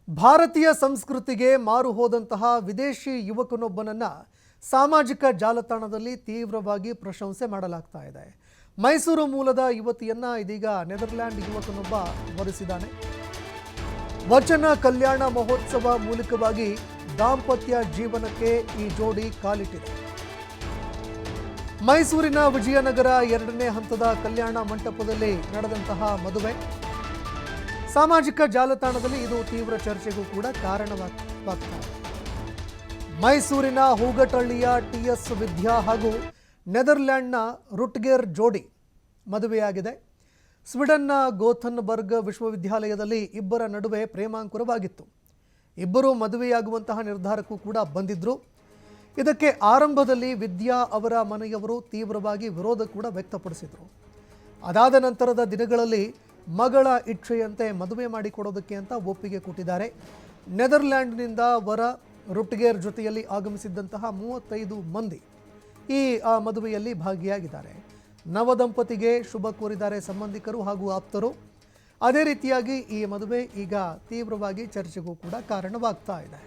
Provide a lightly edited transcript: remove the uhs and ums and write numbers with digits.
ಭಾರತೀಯ ಸಂಸ್ಕೃತಿಗೆ ಮಾರು ಹೋದಂತಹ ವಿದೇಶಿ ಯುವಕನೊಬ್ಬನನ್ನ ಸಾಮಾಜಿಕ ಜಾಲತಾಣದಲ್ಲಿ ತೀವ್ರವಾಗಿ ಪ್ರಶಂಸೆ ಮಾಡಲಾಗ್ತಾ ಇದೆ. ಮೈಸೂರು ಮೂಲದ ಯುವತಿಯನ್ನ ಇದೀಗ ನೆದರ್ಲ್ಯಾಂಡ್ ಯುವಕನೊಬ್ಬ ವರಿಸಿದ್ದಾನೆ. ವಚನ ಕಲ್ಯಾಣ ಮಹೋತ್ಸವ ಮೂಲಕವಾಗಿ ದಾಂಪತ್ಯ ಜೀವನಕ್ಕೆ ಈ ಜೋಡಿ ಕಾಲಿಟ್ಟಿದೆ. ಮೈಸೂರಿನ ವಿಜಯನಗರ 2ನೇ ಹಂತದ ಕಲ್ಯಾಣ ಮಂಟಪದಲ್ಲಿ ನಡೆದಂತಹ ಮದುವೆ ಸಾಮಾಜಿಕ ಜಾಲತಾಣದಲ್ಲಿ ಇದು ತೀವ್ರ ಚರ್ಚೆಗೂ ಕೂಡ ಕಾರಣವಾಗ್ತಾ ಇದೆ. ಮೈಸೂರಿನ ಹೂಗಟಹಳ್ಳಿಯ TS ವಿದ್ಯಾ ಹಾಗೂ ನೆದರ್ಲ್ಯಾಂಡ್ನ ರುಟ್ಗೆರ್ ಜೋಡಿ ಮದುವೆಯಾಗಿದೆ. ಸ್ವೀಡನ್ನ ಗೋಥನ್ಬರ್ಗ್ ವಿಶ್ವವಿದ್ಯಾಲಯದಲ್ಲಿ ಇಬ್ಬರ ನಡುವೆ ಪ್ರೇಮಾಂಕುರವಾಗಿತ್ತು. ಇಬ್ಬರು ಮದುವೆಯಾಗುವಂತಹ ನಿರ್ಧಾರಕ್ಕೂ ಕೂಡ ಬಂದಿದ್ರು. ಇದಕ್ಕೆ ಆರಂಭದಲ್ಲಿ ವಿದ್ಯಾ ಅವರ ಮನೆಯವರು ತೀವ್ರವಾಗಿ ವಿರೋಧ ಕೂಡ ವ್ಯಕ್ತಪಡಿಸಿದರು. ಅದಾದ ನಂತರದ ದಿನಗಳಲ್ಲಿ ಮಗಳ ಇಚ್ಛೆಯಂತೆ ಮದುವೆ ಮಾಡಿಕೊಡೋದಕ್ಕೆ ಅಂತ ಒಪ್ಪಿಗೆ ಕೊಟ್ಟಿದ್ದಾರೆ. ನೆದರ್ಲ್ಯಾಂಡ್ನಿಂದ ವರ ರುಟ್ಗೆರ್ ಜೊತೆಯಲ್ಲಿ ಆಗಮಿಸಿದ್ದಂತಹ 35 ಮಂದಿ ಈ ಮದುವೆಯಲ್ಲಿ ಭಾಗಿಯಾಗಿದ್ದಾರೆ. ನವದಂಪತಿಗೆ ಶುಭ ಕೋರಿದ್ದಾರೆ ಸಂಬಂಧಿಕರು ಹಾಗೂ ಆಪ್ತರು. ಅದೇ ರೀತಿಯಾಗಿ ಈ ಮದುವೆ ಈಗ ತೀವ್ರವಾಗಿ ಚರ್ಚೆಗೂ ಕೂಡ ಕಾರಣವಾಗ್ತಾ ಇದೆ.